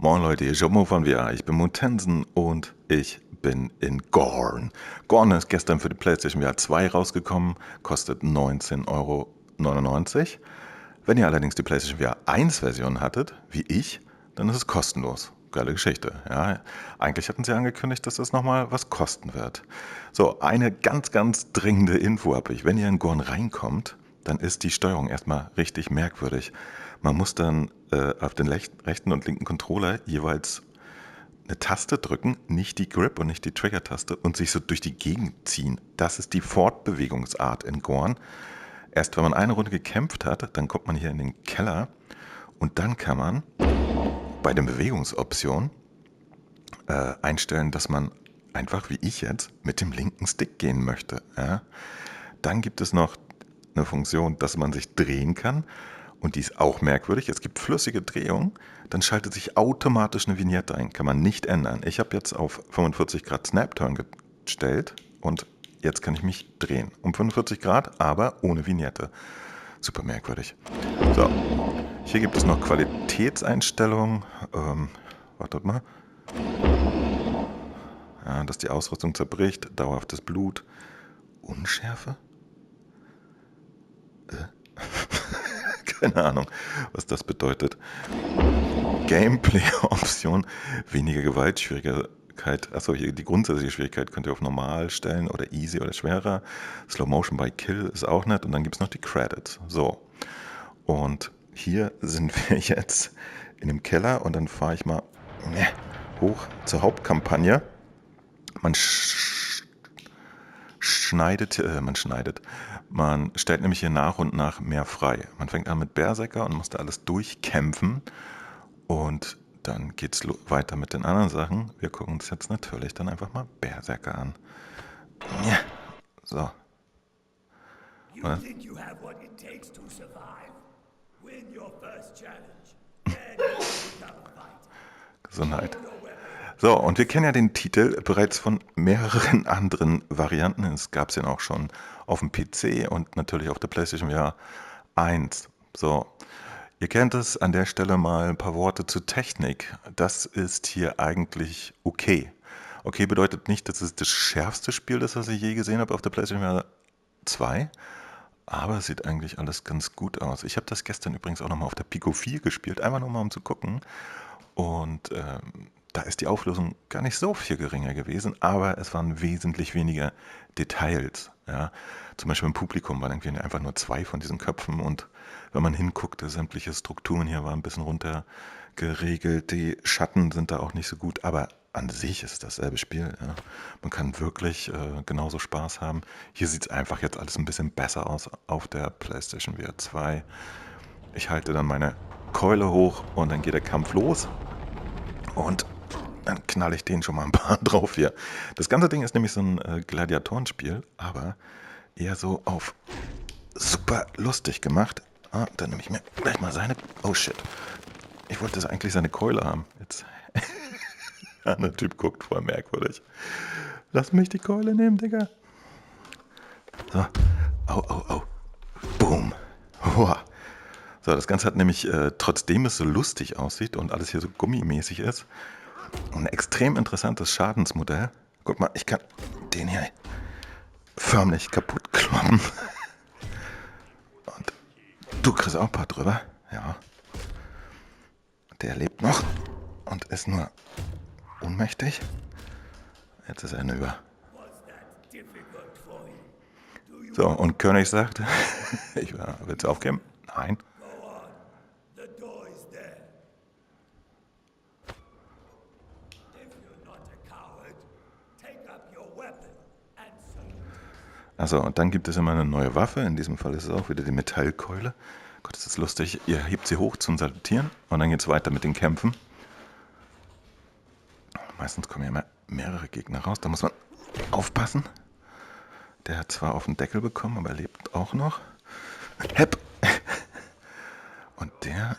Moin Leute, hier ist Jomo von VR. Ich bin Mutensen und ich bin in Gorn. Gorn ist gestern für die PlayStation VR 2 rausgekommen, kostet 19,99 €. Wenn ihr allerdings die PlayStation VR 1 Version hattet, wie ich, dann ist es kostenlos. Geile Geschichte. Ja, eigentlich hatten sie angekündigt, dass das nochmal was kosten wird. So, eine ganz dringende Info habe ich. Wenn ihr in Gorn reinkommt, dann ist die Steuerung erstmal richtig merkwürdig. Man muss dann auf den rechten und linken Controller jeweils eine Taste drücken, nicht die Grip und nicht die Trigger-Taste und sich so durch die Gegend ziehen. Das ist die Fortbewegungsart in Gorn. Erst wenn man eine Runde gekämpft hat, dann kommt man hier in den Keller und dann kann man bei den Bewegungsoptionen einstellen, dass man einfach wie ich jetzt mit dem linken Stick gehen möchte. Ja? Dann gibt es noch eine Funktion, dass man sich drehen kann. Und die ist auch merkwürdig. Es gibt flüssige Drehung, dann schaltet sich automatisch eine Vignette ein. Kann man nicht ändern. Ich habe jetzt auf 45 Grad Snap-Turn gestellt und jetzt kann ich mich drehen. Um 45 Grad, aber ohne Vignette. Super merkwürdig. So, hier gibt es noch Qualitätseinstellungen. Wartet mal. Ja, dass die Ausrüstung zerbricht, dauerhaftes Blut. Unschärfe? Keine Ahnung, was das bedeutet. Gameplay-Option, weniger Gewalt, Schwierigkeit. Achso, hier die grundsätzliche Schwierigkeit könnt ihr auf normal stellen oder easy oder schwerer. Slow Motion by Kill ist auch nett. Und dann gibt es noch die Credits. So. Und hier sind wir jetzt in dem Keller und dann fahre ich mal hoch zur Hauptkampagne. Man Man stellt nämlich hier nach und nach mehr frei. Man fängt an mit Berserker und muss da alles durchkämpfen. Und dann geht's weiter mit den anderen Sachen. Wir gucken uns jetzt natürlich dann einfach mal Berserker an. Ja, so. You think you have what it takes to survive? Win your first challenge. Then you become a fighter. Gesundheit. So, und wir kennen ja den Titel bereits von mehreren anderen Varianten. Es gab es ja auch schon auf dem PC und natürlich auf der PlayStation VR 1. So, ihr kennt es, an der Stelle mal ein paar Worte zur Technik. Das ist hier eigentlich okay. Okay bedeutet nicht, dass es das schärfste Spiel ist, was ich je gesehen habe auf der PlayStation VR 2. Aber es sieht eigentlich alles ganz gut aus. Ich habe das gestern übrigens auch nochmal auf der Pico 4 gespielt, einfach nur mal um zu gucken. Und da ist die Auflösung gar nicht so viel geringer gewesen, aber es waren wesentlich weniger Details. Ja. Zum Beispiel im Publikum waren irgendwie einfach nur 2 von diesen Köpfen und wenn man hinguckte, sämtliche Strukturen hier waren ein bisschen runter geregelt, die Schatten sind da auch nicht so gut, aber an sich ist es dasselbe Spiel. Ja. Man kann wirklich genauso Spaß haben. Hier sieht es einfach jetzt alles ein bisschen besser aus auf der PlayStation VR 2. Ich halte dann meine Keule hoch und dann geht der Kampf los. Und dann knall ich den schon mal ein paar drauf hier. Das ganze Ding ist nämlich so ein Gladiatorenspiel, aber eher so auf super lustig gemacht. Ah, dann nehme ich mir gleich mal seine... Oh shit. Ich wollte eigentlich seine Keule haben. Jetzt... Ja, der Typ guckt voll merkwürdig. Lass mich die Keule nehmen, Digga. So. Au. Boom. Hoa. So, das Ganze hat nämlich, trotzdem es so lustig aussieht und alles hier so gummimäßig ist, ein extrem interessantes Schadensmodell. Guck mal, ich kann den hier förmlich kaputt kloppen. Und du kriegst auch ein paar drüber. Ja. Der lebt noch und ist nur ohnmächtig. Jetzt ist er hinüber. So, und König sagt, willst du aufgeben? Nein. Also, und dann gibt es immer eine neue Waffe. In diesem Fall ist es auch wieder die Metallkeule. Gott, ist das lustig. Ihr hebt sie hoch zum Salutieren und dann geht es weiter mit den Kämpfen. Meistens kommen ja immer mehrere Gegner raus. Da muss man aufpassen. Der hat zwar auf den Deckel bekommen, aber er lebt auch noch. Hepp! Und der...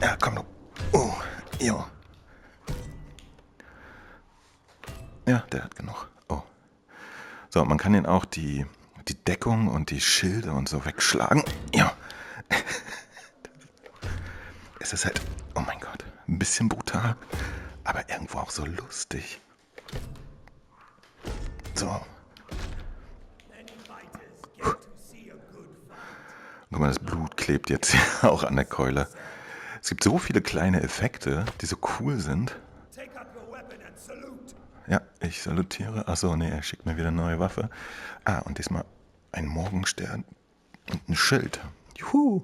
Ja, komm du. Oh, jo. Ja, der hat genug. Oh. So, man kann den auch die Deckung und die Schilde und so wegschlagen. Ja. es ist halt, oh mein Gott, ein bisschen brutal, aber irgendwo auch so lustig. So. Many fighters get to see a good fight. Guck mal, das Blut klebt jetzt hier auch an der Keule. Es gibt so viele kleine Effekte, die so cool sind. Take up your weapon and salute. Ja, ich salutiere. Achso, nee, er schickt mir wieder eine neue Waffe. Ah, und diesmal ein Morgenstern und ein Schild. Juhu.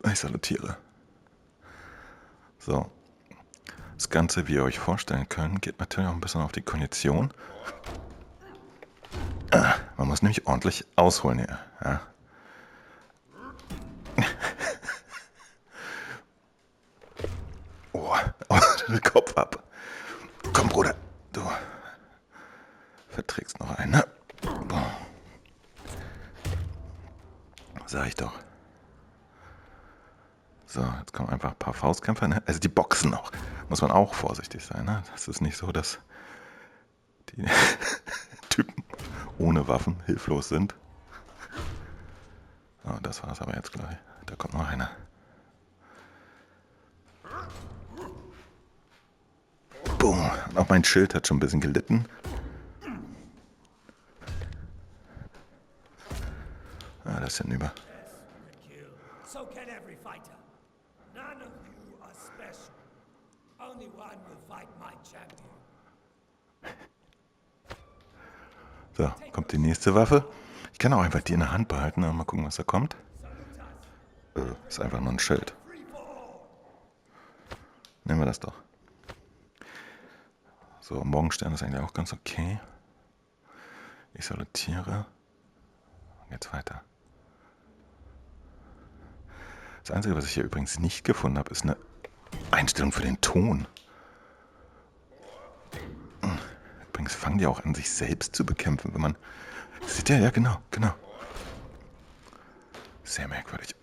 Ich salutiere. So. Das Ganze, wie ihr euch vorstellen könnt, geht natürlich auch ein bisschen auf die Kondition. Man muss nämlich ordentlich ausholen hier. Ja. Oh, Kopf ab. Komm, Bruder. Du verträgst noch einen, ne? Boah. Sag ich doch. So, jetzt kommen einfach ein paar Faustkämpfer, ne? Also die boxen auch. Muss man auch vorsichtig sein, ne? Das ist nicht so, dass die Typen ohne Waffen hilflos sind. Oh, das war's aber jetzt gleich. Da kommt noch einer. Boom. Und auch mein Schild hat schon ein bisschen gelitten. Ah, das ist hinüber. So can every fighter. None of you are special. Only one will fight my champion. So, kommt die nächste Waffe. Ich kann auch einfach die in der Hand behalten. Mal gucken, was da kommt. Ist einfach nur ein Schild. Nehmen wir das doch. So, Morgenstern ist eigentlich auch ganz okay. Ich salutiere. Geht's weiter. Das Einzige, was ich hier übrigens nicht gefunden habe, ist eine Einstellung für den Ton. Übrigens fangen die auch an, sich selbst zu bekämpfen, wenn man... Seht ihr? Ja, genau. Sehr merkwürdig.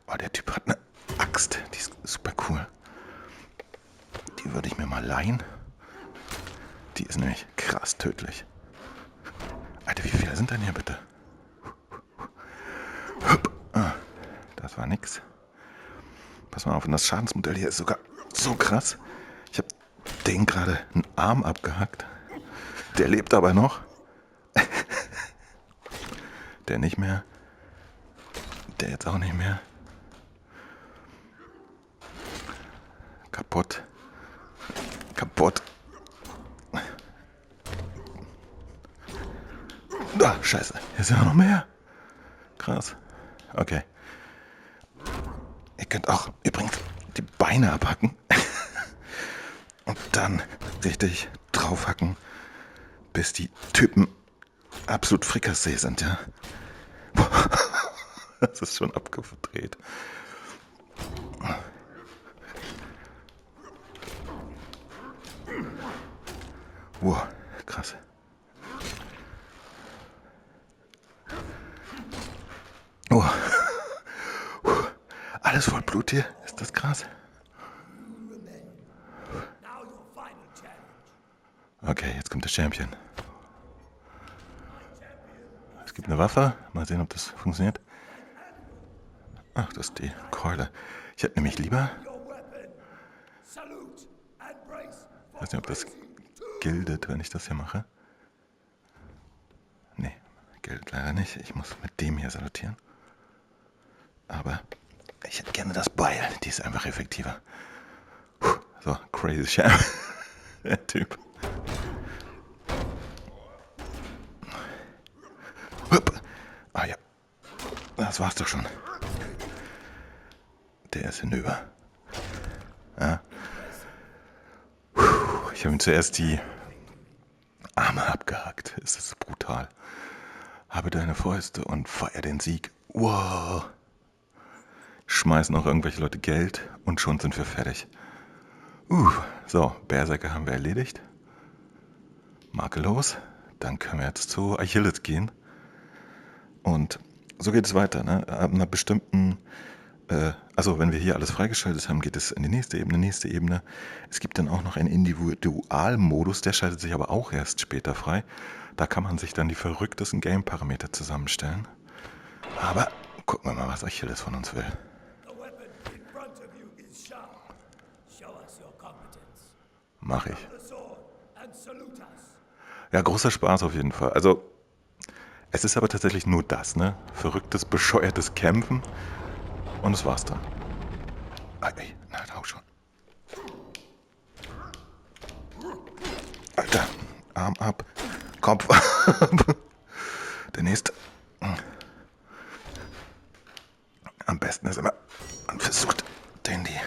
Oh, der Typ hat eine Axt. Die ist super cool. Die würde ich mir mal leihen. Die ist nämlich krass tödlich. Alter, wie viele sind denn hier bitte? Das war nix. Pass mal auf, und das Schadensmodell hier ist sogar so krass. Ich habe den gerade einen Arm abgehackt. Der lebt aber noch. Der nicht mehr. Der jetzt auch nicht mehr. Kaputt. Ah, scheiße. Hier sind noch mehr. Krass. Okay. Ihr könnt auch übrigens die Beine abhacken. Und dann richtig draufhacken, bis die Typen absolut Frikassee sind, ja. Das ist schon abgedreht. Wow, krass. Oh. Alles voll Blut hier. Ist das krass? Now your final challenge. Okay, jetzt kommt der Champion. Es gibt eine Waffe. Mal sehen, ob das funktioniert. Ach, das ist die Keule. Ich hätte nämlich lieber... Your weapon. Salute and brace. Ich weiß nicht, ob das gildet, wenn ich das hier mache. Nee, gilt leider nicht. Ich muss mit dem hier salutieren. Aber ich hätte gerne das Beil. Die ist einfach effektiver. So, crazy Champ. Der Typ. Hup. Ah ja. Das war's doch schon. Der ist hinüber. Ja. Ich habe ihm zuerst die Arme abgehackt. Ist das brutal. Habe deine Fäuste und feier den Sieg. Wow. Schmeißen auch irgendwelche Leute Geld und schon sind wir fertig. So, Berserker haben wir erledigt. Makellos. Dann können wir jetzt zu Achilles gehen. Und so geht es weiter. Ne? Ab einer bestimmten... also wenn wir hier alles freigeschaltet haben, geht es in die nächste Ebene. Es gibt dann auch noch einen Individualmodus, der schaltet sich aber auch erst später frei. Da kann man sich dann die verrücktesten Game-Parameter zusammenstellen. Aber gucken wir mal, was Achilles von uns will. The weapon in front of you is sharp. Show us your competence. Mach ich. The sword and salute us. Ja, großer Spaß auf jeden Fall. Also, es ist aber tatsächlich nur das, ne? Verrücktes, bescheuertes Kämpfen. Und das war's dann. Ey, na, hau schon. Alter, Arm ab, Kopf ab. Der nächste. Am besten ist immer, man versucht, denen die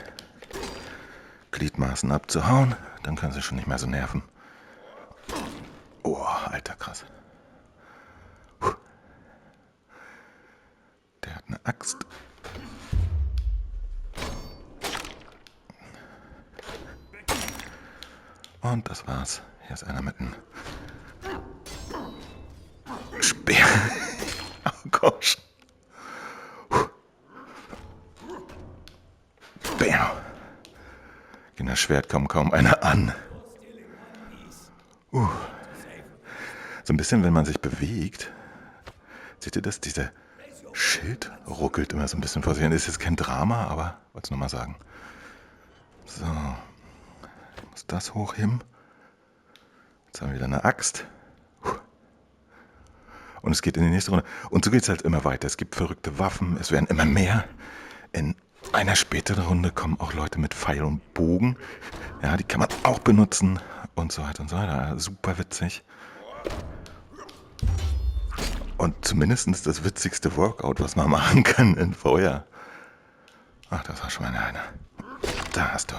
Gliedmaßen abzuhauen. Dann können sie schon nicht mehr so nerven. Oh, Alter, krass. Der hat eine Axt. Und das war's. Hier ist einer mit einem Speer. Oh Gott. Bam. Gegen das Schwert kommt kaum einer an. So ein bisschen, wenn man sich bewegt. Seht ihr das? Dieser Schild ruckelt immer so ein bisschen vor sich hin. Ist jetzt kein Drama, aber wollte es nur mal sagen. So. Ich muss das hochheben. Jetzt haben wir wieder eine Axt. Und es geht in die nächste Runde. Und so geht es halt immer weiter. Es gibt verrückte Waffen. Es werden immer mehr. In einer späteren Runde kommen auch Leute mit Pfeil und Bogen. Ja, die kann man auch benutzen. Und so weiter und so weiter. Super witzig. Und zumindest das witzigste Workout, was man machen kann in VR. Ach, das war schon mal einer. Da hast du.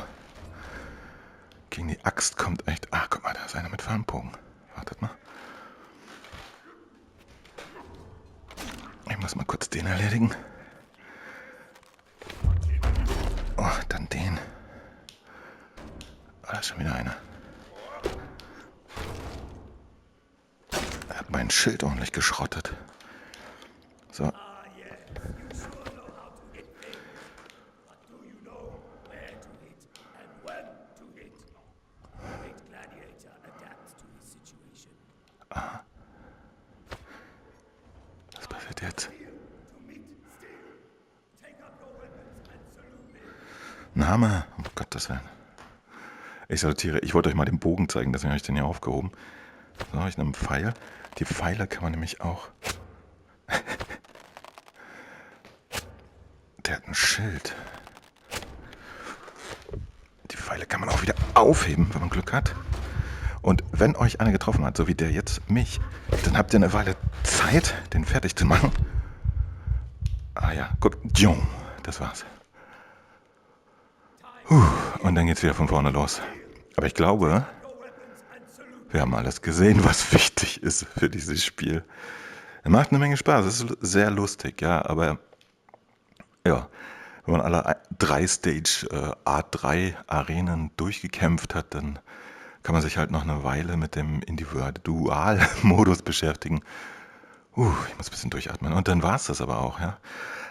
Gegen die Axt kommt echt... Ach, guck mal, da ist einer mit Fernbogen. Wartet mal. Ich muss mal kurz den erledigen. Oh, dann den. Ah, da ist schon wieder einer. Er hat mein Schild ordentlich geschrottet. So. Was passiert jetzt? Name, um Gottes Willen. Ich salutiere. Ich wollte euch mal den Bogen zeigen, deswegen habe ich den hier aufgehoben. So, ich nehme einen Pfeil. Die Pfeile kann man nämlich auch... Der hat ein Schild. Die Pfeile kann man auch wieder aufheben, wenn man Glück hat. Und wenn euch einer getroffen hat, so wie der jetzt mich, dann habt ihr eine Weile Zeit, den fertig zu machen. Ah ja, guck, das war's. Und dann geht's wieder von vorne los. Aber ich glaube, wir haben alles gesehen, was wichtig ist für dieses Spiel. Es macht eine Menge Spaß, es ist sehr lustig, ja, aber ja, wenn man alle 3 Stage A3 Arenen durchgekämpft hat, dann kann man sich halt noch eine Weile mit dem Individual-Modus beschäftigen. Ich muss ein bisschen durchatmen. Und dann war es das aber auch, ja.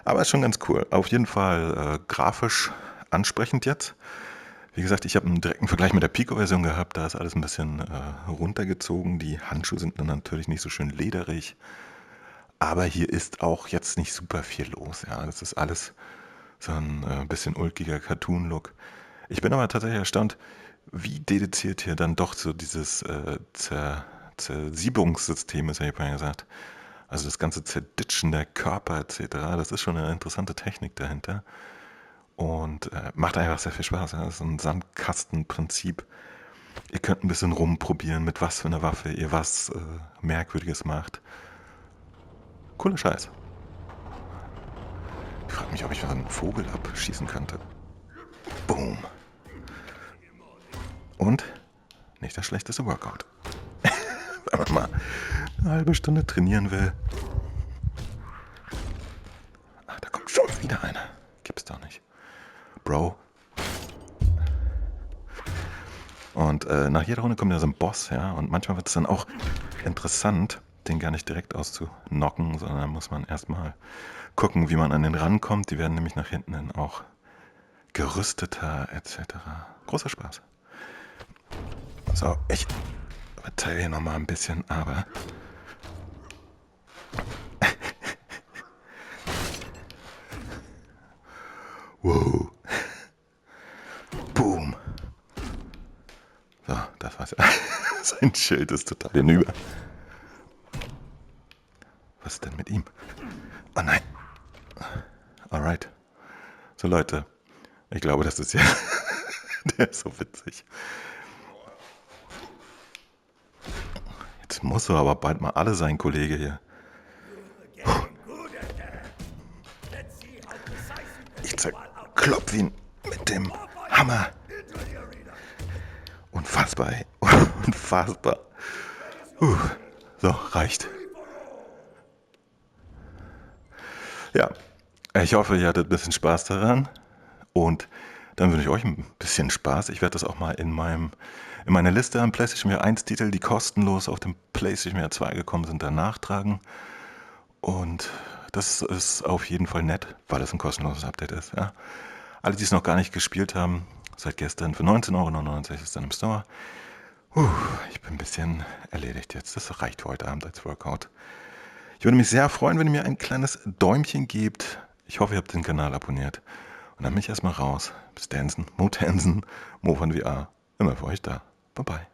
Aber ist schon ganz cool. Auf jeden Fall grafisch ansprechend jetzt. Wie gesagt, ich habe einen direkten Vergleich mit der Pico-Version gehabt. Da ist alles ein bisschen runtergezogen. Die Handschuhe sind dann natürlich nicht so schön lederig. Aber hier ist auch jetzt nicht super viel los. Ja, das ist alles so ein bisschen ulkiger Cartoon-Look. Ich bin aber tatsächlich erstaunt, wie dediziert hier dann doch so dieses Zersiebungssystem ist, habe ich vorhin gesagt. Also das ganze Zerditschen der Körper etc. Das ist schon eine interessante Technik dahinter. Und macht einfach sehr viel Spaß. Ja. Das ist ein Sandkastenprinzip. Ihr könnt ein bisschen rumprobieren, mit was für einer Waffe ihr was Merkwürdiges macht. Cooler Scheiß. Ich frage mich, ob ich einen Vogel abschießen könnte. Boom. Und nicht das schlechteste Workout. Wenn man mal eine halbe Stunde trainieren will. Ach, da kommt schon wieder einer. Gibt's doch nicht. Bro. Und nach jeder Runde kommt ja so ein Boss, ja. Und manchmal wird es dann auch interessant, den gar nicht direkt auszunocken, sondern dann muss man erstmal gucken, wie man an den rankommt. Die werden nämlich nach hinten hin auch gerüsteter etc. Großer Spaß. So, ich verteile hier nochmal ein bisschen, aber Wow. Boom. So, das war's. Sein Schild ist total hinüber. Was ist denn mit ihm? Oh nein. Alright. So Leute, ich glaube, das ist ja... Der ist so witzig. Jetzt muss er aber bald mal alle sein, Kollege hier. Ich zerklopf ihn mit dem Hammer. Unfassbar, ey. Unfassbar. So, reicht. Ja, ich hoffe, ihr hattet ein bisschen Spaß daran. Und dann wünsche ich euch ein bisschen Spaß. Ich werde das auch mal in meiner Liste an PlayStation VR 1 Titel, die kostenlos auf dem PlayStation VR 2 gekommen sind, dann nachtragen. Und das ist auf jeden Fall nett, weil es ein kostenloses Update ist. Ja. Alle, die es noch gar nicht gespielt haben, seit gestern für 19,99 € ist dann im Store. Ich bin ein bisschen erledigt jetzt. Das reicht für heute Abend als Workout. Ich würde mich sehr freuen, wenn ihr mir ein kleines Däumchen gebt. Ich hoffe, ihr habt den Kanal abonniert. Und dann bin ich erstmal raus. Bis Dansen, Mo Tansen, Mo von VR. Immer für euch da. Bye bye.